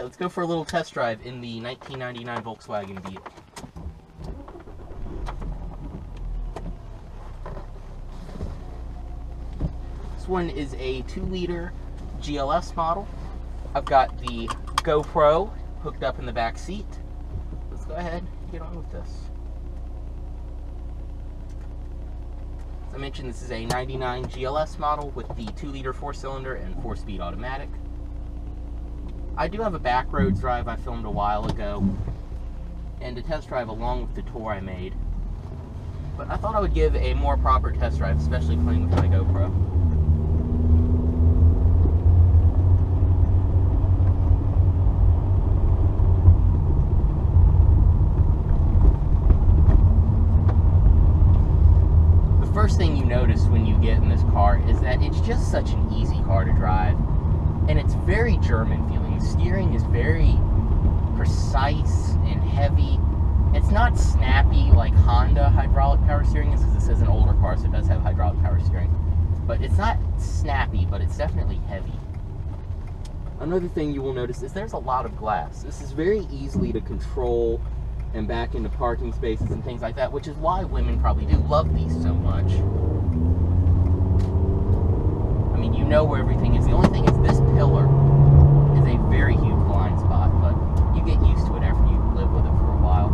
let's go for a little test drive in the 1999 Volkswagen Beetle. This one is a 2-liter GLS model. I've got the GoPro hooked up in the back seat. Let's go ahead and get on with this. As I mentioned, this is a 99 GLS model with the 2-liter 4-cylinder and 4-speed automatic. I do have a back roads drive I filmed a while ago, and a test drive along with the tour I made. But I thought I would give a more proper test drive, especially playing with my GoPro. The first thing you notice when you get in this car is that it's just such an easy car to drive, and it's very German feeling. The steering is very precise and heavy. It's not snappy like Honda hydraulic power steering is, because this is an older car, so it does have hydraulic power steering. But it's not snappy, but it's definitely heavy. Another thing you will notice is there's a lot of glass. This is very easily to control and back into parking spaces and things like that, which is why women probably do love these so much. I mean, you know where everything is. The only thing is this pillar is a very huge blind spot, but you get used to it after you live with it for a while.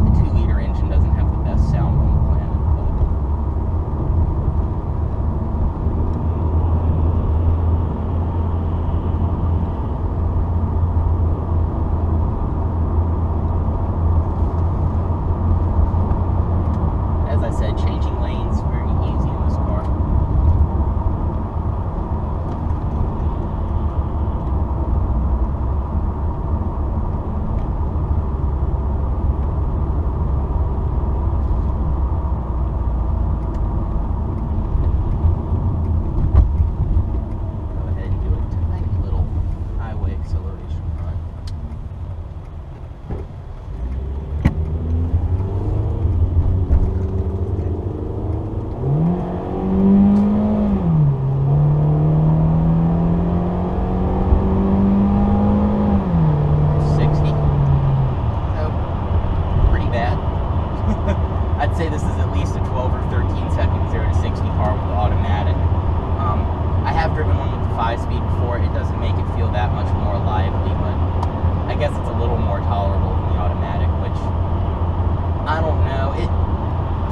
The 2-liter engine doesn't have the best sound on the planet, changing lanes very easy in this car. Go ahead and do a tiny little highway acceleration run. I'd say this is at least a 12 or 13 second 0 to 60 car with the automatic. I have driven one with the 5-speed before. It doesn't make it feel that much more lively, but I guess it's a little more tolerable than the automatic, which, I don't know.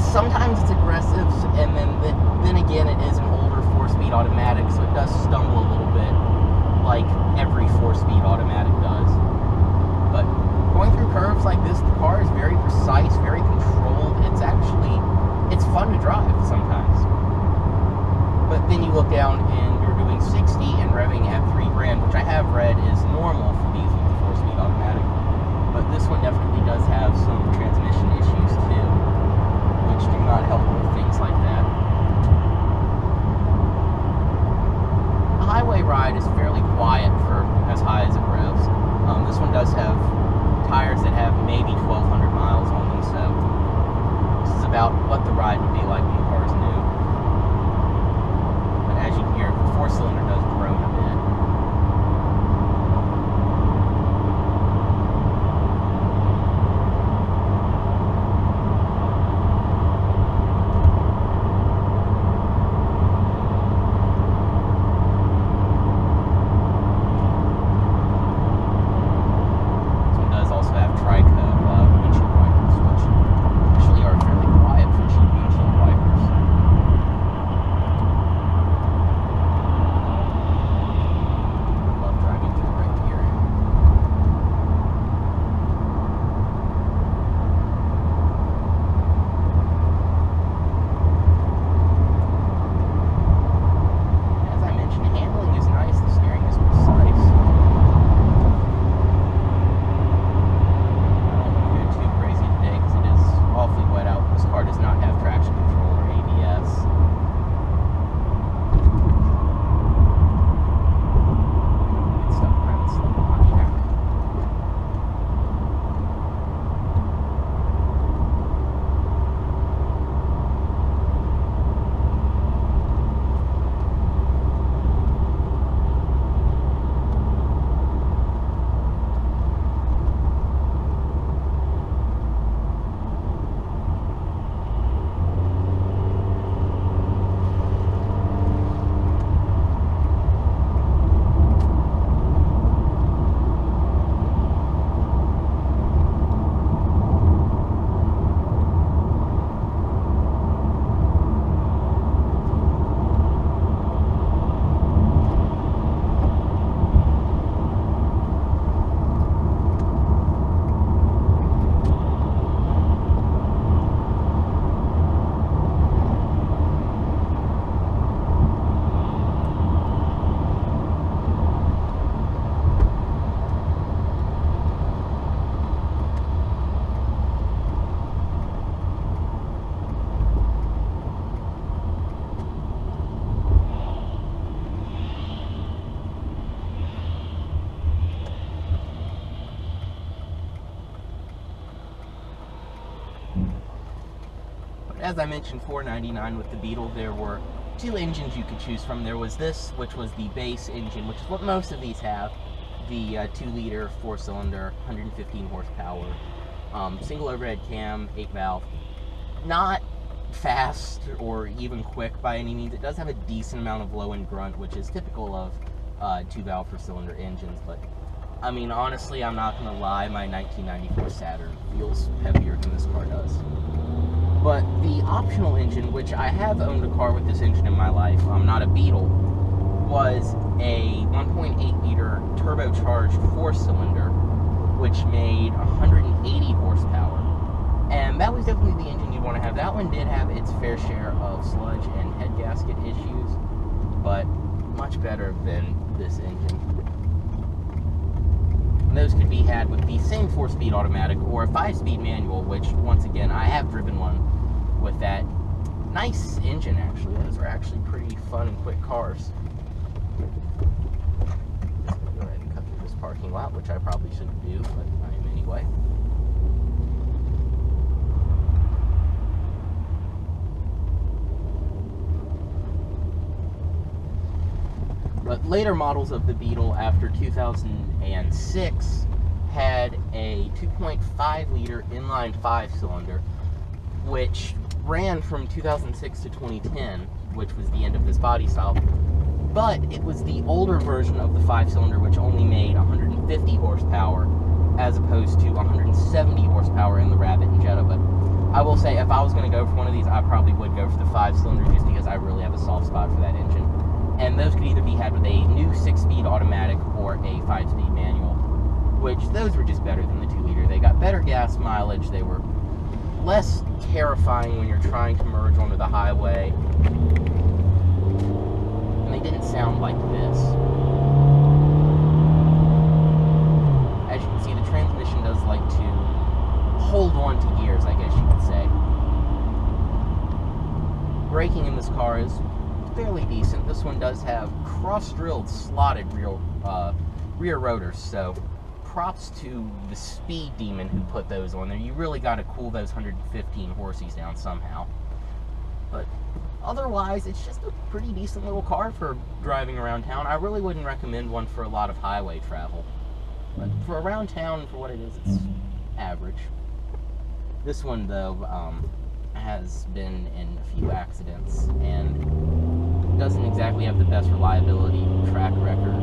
Sometimes it's aggressive, and then again, it is an older 4-speed automatic, so it does stumble a little bit, like every 4-speed automatic does. But going through curves like this, the car is very precise, very controlled. It's fun to drive sometimes. But then you look down and you're doing 60 and revving at 3 grand, which I have read is normal for these with the 4-speed automatic. But this one definitely does have some transmission issues too, which do not help with things like that. A highway ride is fairly quiet for as high as it revs. This one does have tires that have maybe 1,200 miles on them, so this is about what the ride would be like when the car is new. But as you can hear, the 4-cylinder does groan a bit. Windshield wipers, which actually are fairly quiet for cheap windshield As I mentioned, $499 with the Beetle. There were two engines you could choose from. There was this, which was the base engine, which is what most of these have. The 2-liter, 4-cylinder, 115 horsepower, single overhead cam, 8-valve. Not fast or even quick by any means. It does have a decent amount of low-end grunt, which is typical of 2-valve 4-cylinder engines. But, I mean, honestly, I'm not going to lie, my 1994 Saturn feels heavier than this car does. But the optional engine, which I have owned a car with this engine in my life, not a Beetle, was a 1.8-liter turbocharged 4-cylinder, which made 180 horsepower. And that was definitely the engine you'd want to have. That one did have its fair share of sludge and head gasket issues, but much better than this engine. And those could be had with the same 4-speed automatic or a 5-speed manual, which, once again, I have driven one with that. Nice engine, actually. Those are actually pretty fun and quick cars. Just gonna go ahead and cut through this parking lot, which I probably shouldn't do, but I am anyway. But later models of the Beetle after 2006 had a 2.5-liter inline 5-cylinder, which ran from 2006 to 2010, which was the end of this body style. But it was the older version of the 5-cylinder, which only made 150 horsepower, as opposed to 170 horsepower in the Rabbit and Jetta. But I will say, if I was going to go for one of these, I probably would go for the 5-cylinder, just because I really have a soft spot for that engine. And those could either be had with a new 6-speed automatic or a 5-speed manual, which those were just better than the 2-liter. They got better gas mileage, they were less terrifying when you're trying to merge onto the highway, and they didn't sound like this. As you can see, the transmission does like to hold on to gears, I guess you could say. Braking in this car is fairly decent. This one does have cross-drilled slotted rear rotors, so props to the speed demon who put those on there. You really got to cool those 115 horsies down somehow. But otherwise, it's just a pretty decent little car for driving around town. I really wouldn't recommend one for a lot of highway travel, but for around town, for what it is, it's average. This one, though, has been in a few accidents and doesn't exactly have the best reliability track record,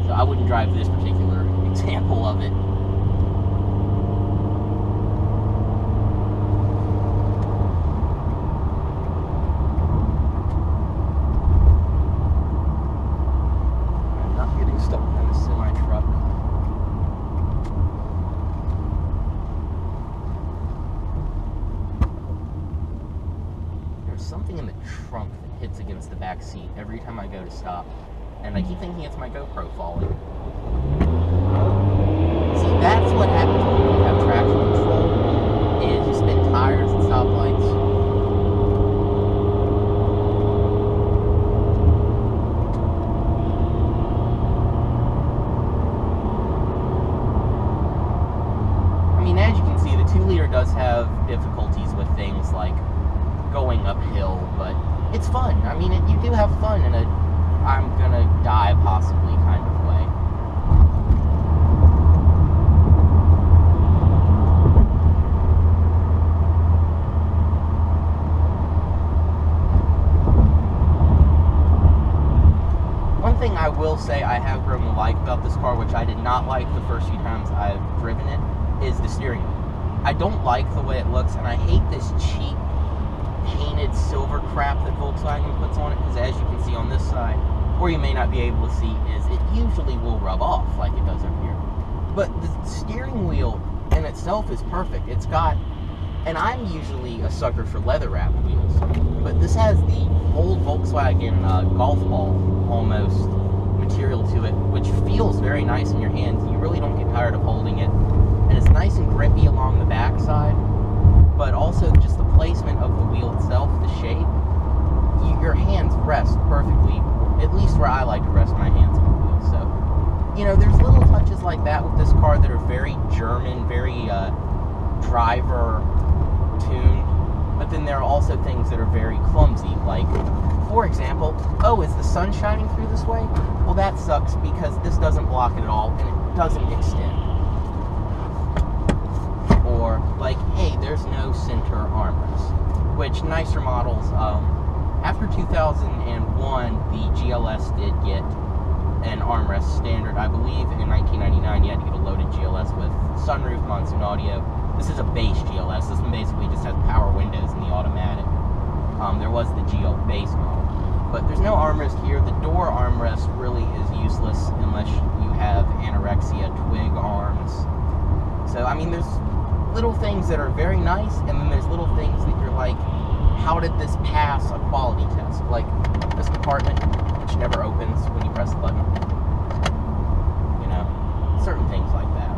so I wouldn't drive this particular example of it. I'm not getting stuck in a semi-truck. There's something in the trunk that hits against the back seat every time I go to stop, and I keep thinking it's my GoPro falling. See, that's what happens when you don't have traction control, is you spin tires at stoplights. I mean, as you can see, the 2-liter does have difficulties with things like going uphill, but it's fun. I mean, you do have fun in a I'm gonna die possibly kind of way. One thing I will say I have grown to like about this car, which I did not like the first few times I've driven it, is the steering wheel. I don't like the way it looks, and I hate this cheap painted silver crap that Volkswagen puts on it, because as you can see on this side, or you may not be able to see, is it usually will rub off like it does over here. But the steering wheel in itself is perfect. It's got, and I'm usually a sucker for leather wrapped wheels, but this has the old Volkswagen golf ball almost material to it, which feels very nice in your hands. You really don't get tired of holding it, and it's nice and grippy along the back side, but also just the placement of the wheel itself, the shape, your hands rest perfectly, at least where I like to rest my hands on the wheel. So, you know, there's little touches like that with this car that are very German, very driver tuned. But then there are also things that are very clumsy, like, for example, oh, is the sun shining through this way? Well, that sucks because this doesn't block it at all, and it doesn't extend. Or, like, hey, there's no center armrest, which nicer models, after 2001, the GLS did get an armrest standard. I believe in 1999 you had to get a loaded GLS with sunroof, monsoon audio. This is a base GLS. This one basically just has power windows in the automatic. There was the GL base model. But there's no armrest here. The door armrest really is useless unless you have anorexia twig arms. So, I mean, there's little things that are very nice, and then there's little things that you're like, how did this pass a quality test? Like this compartment, which never opens when you press the button. You know, certain things like that.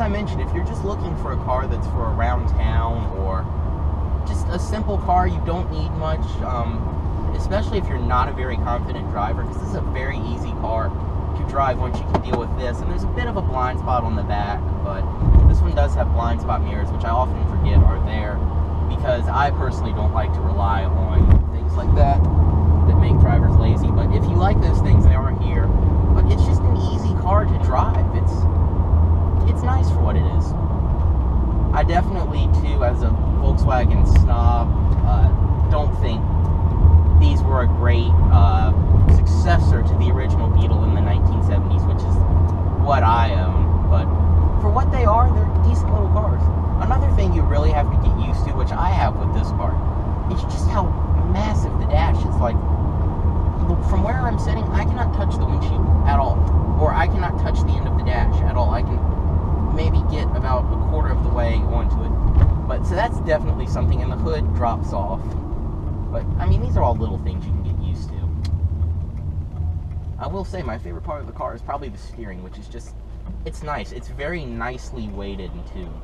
I mentioned, if you're just looking for a car that's for around town or just a simple car, you don't need much, especially if you're not a very confident driver, because this is a very easy car to drive once you can deal with this. And there's a bit of a blind spot on the back, but this one does have blind spot mirrors, which I often forget are there, because I personally don't like to rely on things like that make drivers lazy. But if you like those things, they are here. But it's just an easy car to drive. It's nice for what it is. I definitely, too, as a Volkswagen snob, don't think these were a great successor to the original Beetle in the 1970s, which is what I own. But for what they are, they're decent little cars. Another thing you really have to get used to, which I have with this car, is just how massive the dash is. Like, from where I'm sitting, I cannot touch the windshield at all. Or I cannot touch the end of the dash at all. I can maybe get about a quarter of the way onto it. But so that's definitely something, and the hood drops off. But I mean, these are all little things you can get used to. I will say my favorite part of the car is probably the steering, which is just, it's nice. It's very nicely weighted and tuned,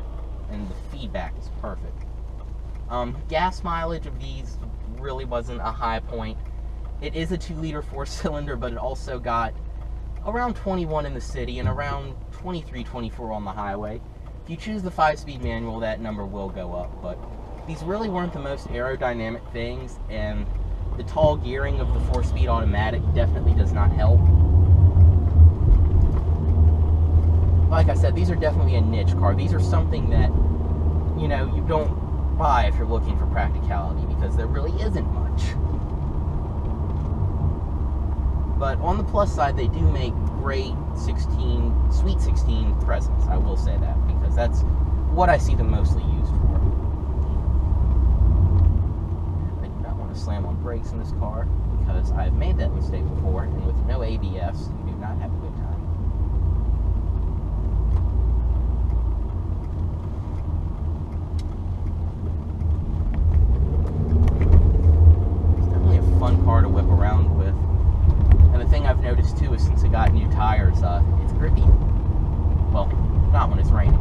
and the feedback is perfect. Gas mileage of these really wasn't a high point. It is a 2-liter 4-cylinder, but it also got around 21 in the city and around 23, 24 on the highway. If you choose the 5-speed manual, that number will go up, but these really weren't the most aerodynamic things, and the tall gearing of the 4-speed automatic definitely does not help. Like I said, these are definitely a niche car. These are something that, you know, you don't buy if you're looking for practicality, because there really isn't much. But on the plus side, they do make great Sweet 16 presents. I will say that, because that's what I see them mostly used for. I do not want to slam on brakes in this car, because I've made that mistake before, and with no ABS, you do not have a good time. It's definitely a fun car to whip around with. And the thing I've noticed too is, since it got new tires, it's grippy. Well, not when it's raining.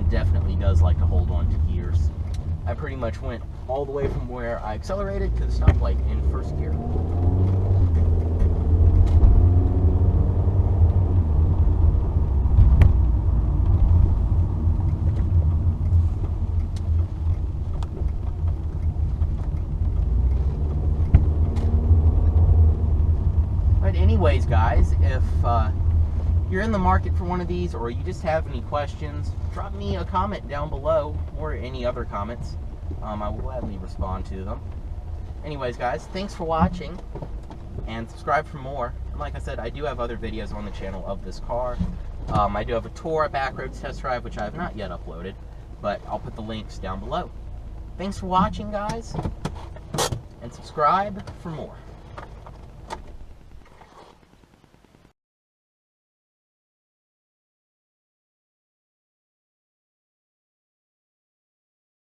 Definitely does like to hold on to gears. I pretty much went all the way from where I accelerated to the stoplight in first gear. But anyways, guys, if you're in the market for one of these, or you just have any questions, drop me a comment down below, or any other comments. I will gladly respond to them. Anyways, guys, thanks for watching, and subscribe for more. And like I said, I do have other videos on the channel of this car. I do have a tour at Backroads Test Drive, which I have not yet uploaded, but I'll put the links down below. Thanks for watching, guys, and subscribe for more.